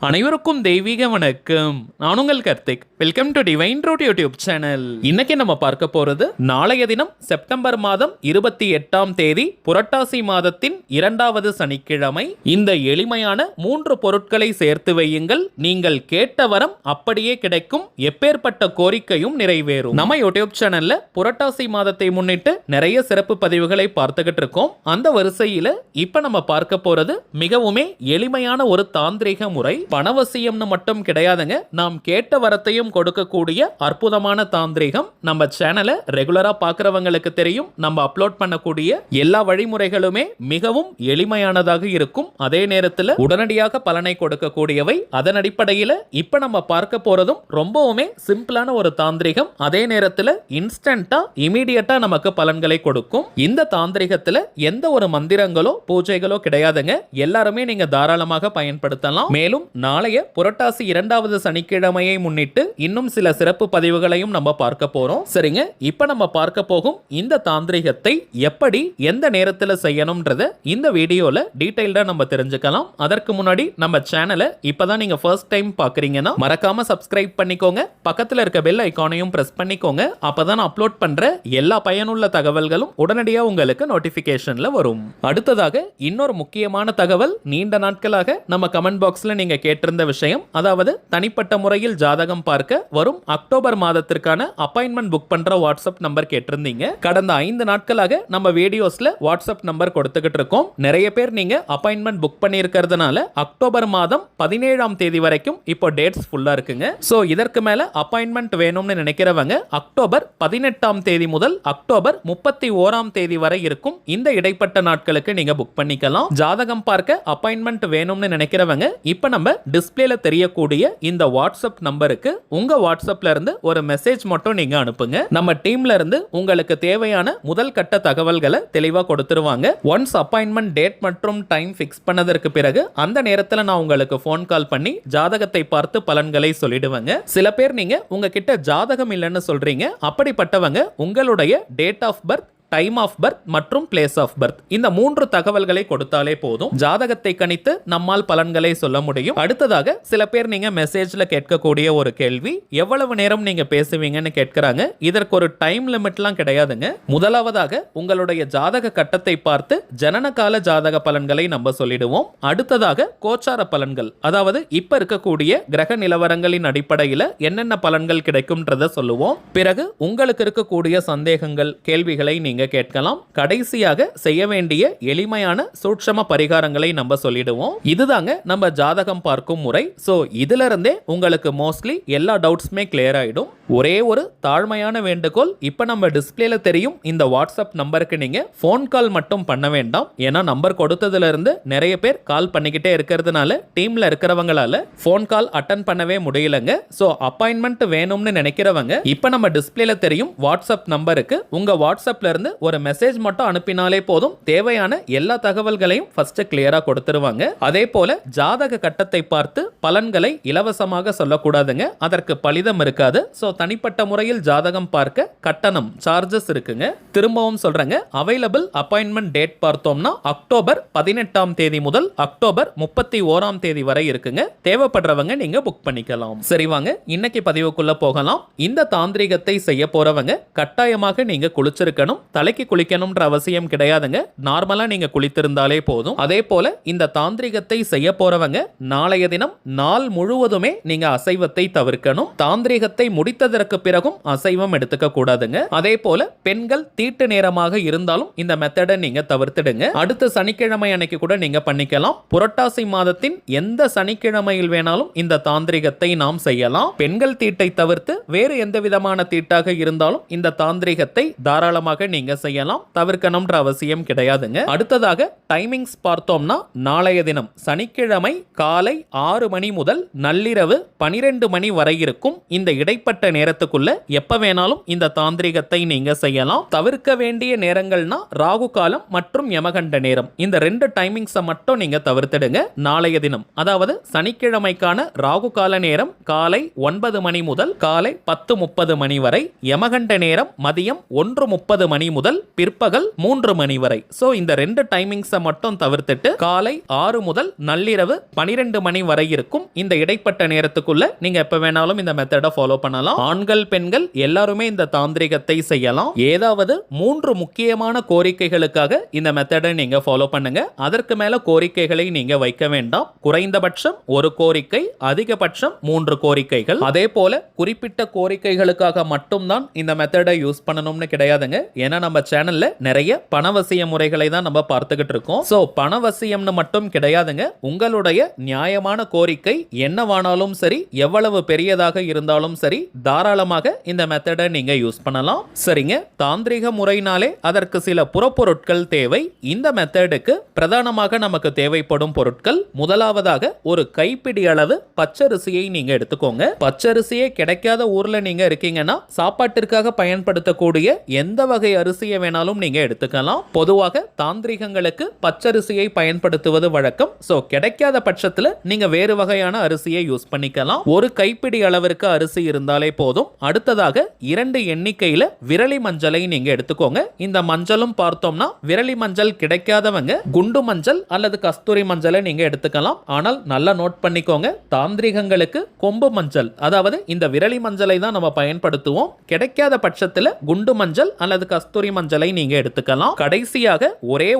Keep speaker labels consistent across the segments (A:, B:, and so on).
A: அனைவருக்கும் தெய்வீக வணக்கம். நான் உங்கள் Karthik. Welcome to divine root YouTube channel. இன்னைக்கு நம்ம பார்க்க போறது நாளைய தினம் செப்டம்பர் மாதம் 28ஆம் தேதி புரட்டாசி மாதத்தின் 2வது சனிக்கிழமை. இந்த எளிமையான 3 பொருட்களை சேர்த்து வையுங்கள். நீங்கள் கேட்ட வரம் அப்படியே கிடைக்கும். எப்பேற்பட்ட கோரிக்கையும் நிறைவேறும். நம்ம யூடியூப் சேனல்ல புரட்டாசி மாதத்தை முன்னிட்டு நிறைய சிறப்பு பதிவுகளை பார்த்துக்கிட்டு இருக்கோம். அந்த வரிசையில இப்ப நம்ம பார்க்க போறது மிகவுமே எளிமையான ஒரு தாந்திரிக முறை. பணவசியம்னு மட்டும் கிடையாதுங்க, நாம் கேட்ட வரத்தையும் கொடுக்கக்கூடிய அற்புதமான தாந்திரிகம். நம்ம சேனலை ரெகுலரா பார்க்கறவங்களுக்கு தெரியும், நம்ம அப்லோட் பண்ணக்கூடிய எல்லா வழிமுறைகளுமே மிகவும் எளிமையானதாக இருக்கும். அதே நேரத்தில் உடனடியாக பலனை கொடுக்கக்கூடியவை. அதன் அடிப்படையில் இப்ப நம்ம பார்க்க போறதும் ரொம்பவுமே சிம்பிளான ஒரு தாந்திரிகம். அதே நேரத்தில் இன்ஸ்டன்டா இமீடியட்டா நமக்கு பலன்களை கொடுக்கும். இந்த தாந்திரிகத்தில் எந்த ஒரு மந்திரங்களோ பூஜைகளோ கிடையாதுங்க. எல்லாருமே நீங்க தாராளமாக பயன்படுத்தலாம். மேலும் நாளைய புரட்டாசி 2வது சனிக்கிழமையை முன்னிட்டு இன்னும் சில சிறப்பு பதிவுகளையும் நம்ம பார்க்க போறோம். சரிங்க, இப்ப நம்ம பார்க்க போகும் இந்த தாந்திரிகத்தை எப்படி எந்த நேரத்தில் செய்யணும்ன்றத இந்த வீடியோல டீடைல்டா நம்ம தெரிஞ்சுக்கலாம். அதற்கு முன்னாடி நம்ம சேனலை இப்பதான் நீங்க ஃபர்ஸ்ட் டைம் பாக்குறீங்கன்னா மறக்காம சப்ஸ்கிரைப் பண்ணிக்கோங்க. பக்கத்துல இருக்க பெல் ஐகானையும் பிரஸ் பண்ணிக்கோங்க. அப்பதான் அப்லோட் பண்ற எல்லா பயனுள்ள தகவல்களும் உடனடியா உங்களுக்கு நோட்டிபிகேஷன்ல வரும். அடுத்ததாக இன்னொரு முக்கியமான தகவல், நீண்ட நாட்களாக நம்ம கமெண்ட் பாக்ஸ்ல நீங்க கேட்டிருந்த விஷயம், அதாவது தனிப்பட்ட முறையில் ஜாதகம் பார்க்க வரும் அக்டோபர் மாதத்திற்கான அப்பாயின்மெண்ட் புக் பண்ற வாட்ஸ்அப் நம்பர் கேட்டிருந்தீங்க. கடந்த 5 நாட்களாக நம்ம வீடியோஸ்ல வாட்ஸ்அப் நம்பர் கொடுத்துக்கிட்டு இருக்கோம். நிறைய பேர் நீங்க அப்பாயின்மெண்ட் புக் பண்ணி இருக்கிறதுனால அக்டோபர் மாதம் 17ஆம் தேதி வரைக்கும் இப்போ டேட்ஸ் ஃபுல்லா இருக்குங்க. சோ இதற்கு மேல அப்பாயின்மெண்ட் வேணும்னு நினைக்கிறவங்க அக்டோபர் 18ஆம் தேதி முதல் அக்டோபர் 31ஆம் தேதி வரை இருக்கும் இந்த இடைப்பட்ட நாட்களுக்கு நீங்க புக் பண்ணிக்கலாம். ஜாதகம் பார்க்க அப்பாயின்மெண்ட் வேணும்னு நினைக்கிறவங்க இப்ப நம்ம டிஸ்பிளேல தெரியக்கூடிய இந்த வாட்ஸ்அப் நம்பருக்கு உங்க வாட்ஸ்அப்ல இருந்து ஒரு மெசேஜ் மட்டும் நீங்க அனுப்புங்க. நம்ம டீம்ல இருந்து உங்களுக்கு தேவையான முதல் கட்ட தகவல்களை தெளிவா கொடுத்துருவாங்க. ஒன்ஸ் அப்பாயின்மெண்ட் டேட் மற்றும் டைம் ஃபிக்ஸ் பண்ணதற்கு பிறகு அந்த நேரத்துல நான் உங்களுக்கு ஃபோன் கால் பண்ணி ஜாதகத்தை பார்த்து பலன்களை சொல்லிடுவேங்க. சில பேர் நீங்க உங்ககிட்ட ஜாதகம் இல்லைன்னு சொல்றீங்க. அப்படிப்பட்டவங்க உங்களுடைய date of birth, time of birth மற்றும் பிளேஸ் ஆஃப் பர்த், இந்த 3 தகவல்களை கொடுத்தாலே போதும். ஜாதகத்தை கணித்து நம்மால் பலன்களை சொல்ல முடியும். அடுத்ததாக சில பேர் நீங்க மெசேஜ்ல கேட்கக்கூடிய ஒரு கேள்வி, எவ்வளவு நேரம் நீங்க பேசுவீங்கன்னு கேட்கிறாங்க. இதற்கு ஒரு டைம் லிமிட்லாம் கிடையாதுங்க. முதலாவதாக உங்களுடைய ஜாதக கட்டத்தை பார்த்து ஜனனகால ஜாதக பலன்களை நம்ம சொல்லிடுவோம். அடுத்ததாக கோச்சார பலன்கள், அதாவது இப்ப இருக்கக்கூடிய கிரக நிலவரங்களின் அடிப்படையில் என்னென்ன பலன்கள் கிடைக்கும்ன்றத சொல்லுவோம். பிறகு உங்களுக்கு இருக்கக்கூடிய சந்தேகங்கள், கேள்விகளை நீங்க கேட்கலாம். கடைசியாக செய்ய வேண்டிய எளிமையான சூட்சம பரிகாரங்களை நம்ம சொல்லிடுவோம். இதுதாங்க நம்ம ஜாதகம் பார்க்கும் முறை. சோ இதுல இருந்தே உங்களுக்கு மோஸ்ட்லி எல்லா டவுட்ஸ்மே கிளியர் ஆயிடும். ஒரே ஒரு தாழ்மையான வேண்டுகோள், இப்ப நம்ம டிஸ்பிளேல தெரியும் இந்த வாட்ஸ்அப் நம்பருக்கு நீங்க போன் கால் மட்டும் பண்ண வேண்டாம். ஏன்னா நம்பர் கொடுத்ததுல இருந்து நிறைய பேர் கால் பண்ணிக்கிட்டே இருக்கிறதுனால டீம்ல இருக்கிறவங்களால போன் கால் அட்டன் பண்ணவே முடியலங்க. சோ அப்பாயின்மெண்ட் வேணும்னு நினைக்கிறவங்க இப்ப நம்ம டிஸ்பிளேல தெரியும் வாட்ஸ்அப் நம்பருக்கு உங்க வாட்ஸ்அப்ல இருந்து ஒரு மெசேஜ் மட்டும் அனுப்பினாலே போதும். தேவையான எல்லா தகவல்களையும் ஃபர்ஸ்ட் கிளியரா கொடுத்துருவாங்க. அதே போல ஜாதக கட்டத்தை பார்த்து பலன்களை இலவசமாக சொல்லக்கூடாதுங்க, அதற்கு பலிதம் இருக்காது. சோ தனிப்பட்ட முறையில் ஜாதகம் பார்க்க கட்டணம், சார்ஜஸ் இருக்குங்க. திரும்பவும் சொல்றேங்க, அவைலபிள் அப்பாயின்மெண்ட் டேட் பார்த்தோம்னா அக்டோபர் 18ஆம் தேதி முதல் அக்டோபர் 31ஆம் தேதி வரை இருக்குங்க. தேவைப்படுறவங்க நீங்க புக் பண்ணிக்கலாம். சரி வாங்க இன்னைக்கு பதிவுக்குள்ள போகலாம். இந்த தாந்திரிகத்தை செய்ய போறவங்க கட்டாயமாக நீங்க குளிச்சிருக்கணும். தலைக்கு குளிக்கணும்ன்ற அவசியம் கிடையாதுங்க, நார்மலா நீங்க குளித்திருந்தாலே போதும். அதே போல இந்த தாந்திரிகத்தை செய்ய போறவங்க நாளைய தினம் நாள் முழுவதுமே நீங்க அசைவத்தை தவிர்க்கணும். தாந்திரிகத்தை முடித்ததற்கு பிறகும் அசைவம் எடுத்துக்க கூடாதுங்க. அதே போல பெண்கள் தீட்டு நேரமாக இருந்தாலும் இந்த மெத்தடை நீங்க தவிர்த்துடுங்க. அடுத்த சனிக்கிழமை அன்னைக்கு கூட நீங்க பண்ணிக்கலாம். புரட்டாசி மாதத்தின் எந்த சனிக்கிழமையில் வேணாலும் இந்த தாந்திரிகத்தை நாம் செய்யலாம். பெண்கள் தீட்டை தவிர்த்து வேறு எந்த விதமான தீட்டாக இருந்தாலும் இந்த தாந்திரிகத்தை தாராளமாக நீங்க செய்யலாம், தவிர்க்கணும்ன்ற அவசியம் கிடையாதுங்க. அடுத்ததாக டைமிங்ஸ் பார்த்தோம்னா நாளைய தினம் சனிக்கிழமை காலை 6 மணி முதல் நள்ளிரவு 12 மணி வரை இருக்கும். இந்த இடைப்பட்ட நேரத்துக்குள்ள எப்ப வேணாலும் இந்த தாந்திரிகத்தை நீங்க செய்யலாம். தவிர்க்க வேண்டிய நேரங்கள்னா ராகு காலம் மற்றும் யமகண்ட நேரம், இந்த 2 டைமிங்ஸை மட்டும் நீங்க தவிர்த்திடுங்க. நாளைய தினம் அதாவது சனிக்கிழமைக்கான ராகு கால நேரம் காலை 9 மணி முதல் காலை 10:30 மணி வரை, யமகண்ட நேரம் மதியம் 1:30 மணி முதல் பிற்பகல் 3 மணி வரை. ஸோ இந்த 2 டைமிங்ஸை மட்டும் தவிர்த்துட்டு காலை 6 முதல் நள்ளிரவு 12 மணி வரை இருக்கும். இந்த இடைப்பட்ட நேரத்துக்குள்ள நீங்க எப்ப வேணாலும் இந்த மெத்தடை ஃபாலோ பண்ணலாம். ஆண்கள் பெண்கள் எல்லாருமே இந்த தாந்திரிகத்தை செய்யலாம். ஏதாவது 3 முக்கியமான கோரிக்கைகளுக்காக இந்த மெத்தடை நீங்க ஃபாலோ பண்ணுங்க. அதற்கு மேல கோரிக்கைகளை நீங்க வைக்க வேண்டாம். குறைந்தபட்சம் ஒரு கோரிக்கை, அதிகபட்சம் 3 கோரிக்கைகள். அதே போல குறிப்பிட்ட கோரிக்கைகளுக்காக மட்டும்தான் இந்த மெத்தடை யூஸ் பண்ணணும்னு கிடையாதுங்க. ஏன்னா நம்ம சேனல்ல நிறைய பணவசிய முறைகளை தான் நம்ம பார்த்துக்கிட்டு இருக்கோம். சோ பணவசியம்னு மட்டும் கிடையாதுங்க. உங்களுடைய நியாயமான கோரிக்கை என்னவானாலும் சரி, எவ்வளவு பெரியதாக இருந்தாலும் சரி, தாராளமாக இந்த மெத்தடை நீங்க யூஸ் பண்ணலாம். சரிங்க, தாந்திரிக முறையினாலே அதற்கு சில புறப்பொருட்கள் தேவை. இந்த மெத்தடுக்கு பிரதானமாக நமக்கு தேவைப்படும் பொருட்கள், முதலாவதாக ஒரு கைப்பிடி அளவு பச்சரிசியை நீங்க எடுத்துக்கோங்க. பச்சரிசியே கிடைக்காத ஊர்ல நீங்க இருக்கீங்கன்னா சாப்பாட்டிற்காக பயன்படுத்தக்கூடிய எந்த வகை அரிசியை வேணாலும் நீங்க எடுத்துக்கலாம். பொதுவாக தாந்திரிகங்களுக்கு பச்சரிசியை பயன்படுத்துவது வழக்கம். சோ கிடைக்காத பட்சத்துல நீங்க வேறு வகையான அரிசியை யூஸ் பண்ணிக்கலாம். ஒரு கைப்பிடி அளவிற்கு அரிசி இருந்தாலே போதும். அடுத்ததாக 2 எண்ணிக்கையில விரலி மஞ்சளை நீங்க எடுத்துக்கோங்க. இந்த மஞ்சளும் பார்த்தோம்னா விரலி மஞ்சள் கிடைக்காதவங்க குண்டு மஞ்சள் அல்லது கஸ்தூரி மஞ்சளை நீங்க எடுத்துக்கலாம். ஆனால் நல்லா நோட் பண்ணிக்கோங்க, தாந்திரிகங்களுக்கு கொம்பு மஞ்சள், அதாவது இந்த விரலி மஞ்சளை தான் நம்ம பயன்படுத்துவோம். கிடைக்காத பட்சத்துல குண்டு மஞ்சள் அல்லது கஸ்தூரி மஞ்சளை நீங்க எடுத்துக்கலாம். கடைசியாக ஒரே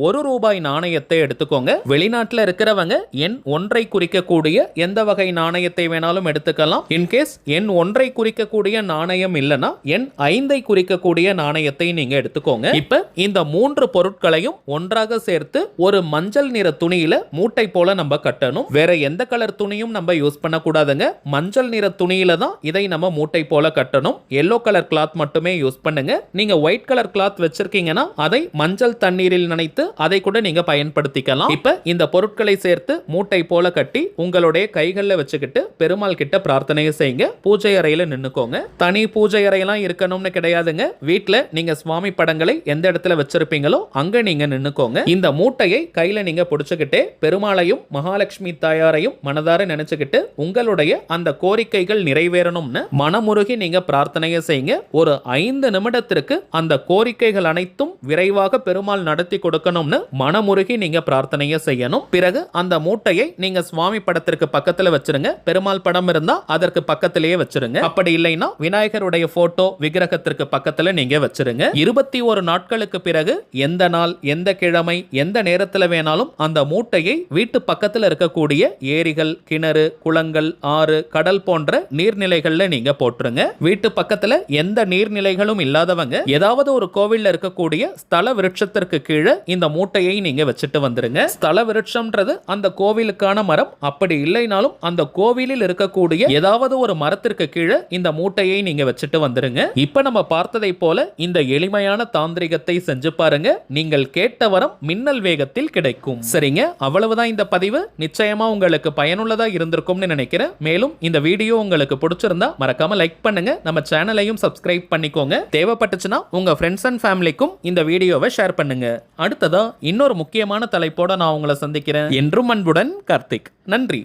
A: ஒரு ரூபாய் நாணயத்தை எடுத்துக்கோங்க. வெளிநாட்டில் இருக்கிறவங்க எண் 1 குறிக்கக்கூடிய எந்த வகை நாணயத்தை வேணாலும் எடுத்துக்கலாம். இன்கேஸ் எண் 1 குறிக்கக்கூடிய நாணயம் இல்லனா எண் 5 குறிக்கக்கூடிய நாணயத்தை நீங்க எடுத்துக்கோங்க. இப்ப இந்த 3 பொருட்களையும் ஒன்றாக சேர்த்து ஒரு மஞ்சள் நிற துணியில மூட்டை போல நம்ம கட்டணும். வேற எந்த கலர் துணியும் நம்ம யூஸ் பண்ண கூடாதுங்க. மஞ்சள் நிற துணியில தான் இதை நம்ம மூட்டை போல கட்டணும். எல்லோ கலர் கிளாத் மட்டுமே யூஸ் பண்ணுங்க. நீங்க ஒயிட் கலர் கிளாத் வச்சிருக்கீங்கன்னா அதை மஞ்சள் தண்ணீரில் நனைத்து அதை கூட நீங்க பயன்படுத்திக்கலாம். இப்ப இந்த பொருட்களை சேர்த்து மூட்டை போல கட்டி உங்களுடைய கைகளில் வச்சுக்கிட்டு பெருமாள் கிட்ட பிரார்த்தனையை செய்யுங்க. பூஜை அறையில நின்னுக்கோங்க. தனி பூஜை அறையெல்லாம் இருக்கணும்னு கிடையாதுங்க. வீட்டுல நீங்க சுவாமி படங்களை எந்த இடத்துல வச்சிருப்பீங்களோ அங்க நீங்க நின்னுக்கோங்க. இந்த மூட்டையை கையில நீங்க பிடிச்சுக்கிட்டே பெருமாளையும் மகாலட்சுமி தாயாரையும் மனதார நினைச்சுக்கிட்டு உங்களுடைய அந்த கோரிக்கைகள் நிறைவேறணும்னு மனமுருகி நீங்க பிரார்த்தனையை செய்யுங்க. ஒரு 5 நிமிடத்திற்கு அந்த கோரிக்கைகள் அனைத்தும் விரைவாக பெருமாள் நடத்தி கொடுக்கணும்னு மனமுருகி நீங்க பிரார்த்தனையை செய்யணும். பிறகு அந்த மூட்டையை நீங்க சுவாமி படத்திற்கு பக்கத்துல வச்சிருங்க. பெருமாள் படம் இருந்தா அதற்கு பக்கத்திலேயே வச்சிருங்க. அப்படி இல்லைன்னா விநாயகருடைய போட்டோ விக்கிரகத்திற்கு பக்கத்துல நீங்க வச்சிருங்க. 21 நாட்களுக்கு பிறகு எந்த நாள், எந்த கிழமை, எந்த நேரத்துல வேணாலும் அந்த மூட்டையை வீட்டு பக்கத்துல இருக்கக்கூடிய ஏரிகள், கிணறு, குளங்கள், ஆறு, கடல் போன்ற நீர்நிலைகள்ல நீங்க போட்டுருங்க. வீட்டு பக்கத்துல எந்த நீர்நிலைகளும் இல்லாதவங்க ஏதாவது ஒரு கோவில்ல இருக்கக்கூடிய ஸ்தல விருட்சத்திற்கு கீழே இந்த மூட்டையை நீங்க வச்சுட்டு வந்துருங்க. ஸ்தல விருட்சம்ன்றது அந்த கோவிலுக்கான மரம். அப்படி இல்லைனாலும் அந்த கோவிலில் இருக்கக்கூடிய ஏதாவது ஒரு மரத்திற்கு கீழே இந்த மூட்டையை நீங்க வச்சுட்டு வந்துருங்க. இப்ப நம்ம பார்த்ததை போல இந்த எளிமையான தாந்திரிகத்தை செஞ்சு பாருங்க. நீங்கள் கேட்ட வரம் மின்னல் வேகத்தில் கிடைக்கும். சரிங்க, அவ்வளவுதான் இந்த பதிவு. நிச்சயமா உங்களுக்கு பயனுள்ளதா இருந்திருக்கும்னு நினைக்கிறேன். மேலும் இந்த வீடியோ உங்களுக்கு பிடிச்சிருந்தா மறக்காம லைக் பண்ணுங்க. நம்ம சேனலையும் சப்ஸ்கிரைப் பண்ணிக்கோங்க. தேவைப்பட்டுச்சுன்னா உங்க ஃப்ரெண்ட்ஸ் அண்ட் ஃபேமிலிக்கும் இந்த வீடியோவை ஷேர் பண்ணுங்க. அடுத்ததா இன்னொரு முக்கியமான தலைப்போட நான் உங்களை சந்திக்கிறேன். என்றும் அன்புடன் கார்த்திக். நன்றி.